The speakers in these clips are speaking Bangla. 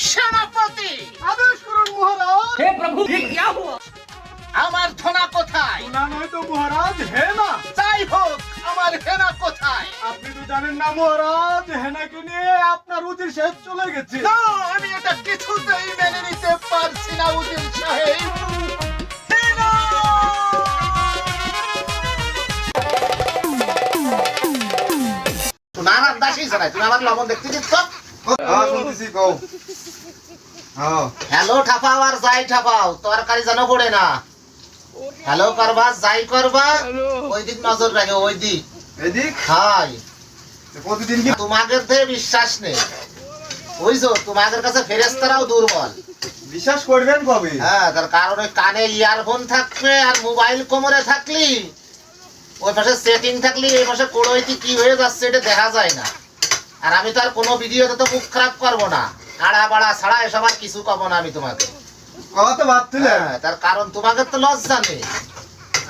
সেনাপতি आदेश करुन महाराज। हे प्रभु ये क्या हुआ? আমার ধনা কোথায়? ना नहीं तो महाराज है ना। যাই হোক আমার হেনা কোথায়? আপনি তো জানেন না মহারাজ, হেনাকে নিয়ে আপনার উজির সাহেব চলে গেছে। না আমি এটা কিছুতেই মেনে নিতে পারছি না উজির সাহেব। হেনা! শোনার আন্দাজই জানাই তুমি আমার লবণ দেখতে দিচ্ছ? শুনতেছি কও। হ্যালো ঠাপাও আর যাই ঠাপাও তরকারি যেন পড়ে না। হ্যালো করবা যাই করবা ওই দিক নজর রাখে ওই দিক। এদিক হাই প্রতিদিন কি তোমাদের দেহে বিশ্বাস নেই বুঝছো, তোমাদের কাছে ফেরেশতারাও দুর্বল। বিশ্বাস করবেন কবে? হ্যাঁ তার কারণ ওই কানে ইয়ারফোন থাকবে আর মোবাইল কোমরে থাকলি ওই পাশে সেটিং থাকলি এই পাশে কোড়ইতে কি হয়ে যাচ্ছে এটা দেখা যায় না। আর আমি তো আর কোনো ভিডিওতে তো মুখ খারাপ করবো না, আড়া বাড়া ছাড়া এসব আর কিছু কব না আমি তোমাকে। কত ভাবছিলেন? হ্যাঁ, তার কারণ তোমাকে তো লজ্জা নেই।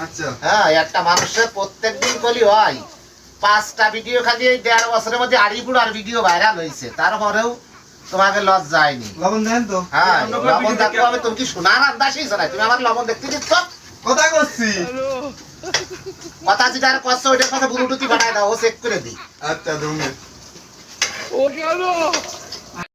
আচ্ছা হ্যাঁ একটা মানুষের প্রত্যেকদিন কলি হয় 5টা ভিডিও খালি এই 1.5 বছরের মধ্যে আড়িপুড়ার ভিডিও ভাইরাল হয়েছে, তারপরেও তোমাকে লজ্জা হয়নি। লবণ দেন তো। হ্যাঁ লবণ দেখতে হবে, তুমি কি সোনার আন্দাজই জানাই তুমি আমার লবণ দেখতে দিচ্ছ? কথা করছি। কথা যেটা আর করছো ওইটার কথা ব্লুটুথই বানায় দাও ও চেক করে দিই। আচ্ছা ধন্যবাদ। ओ चलो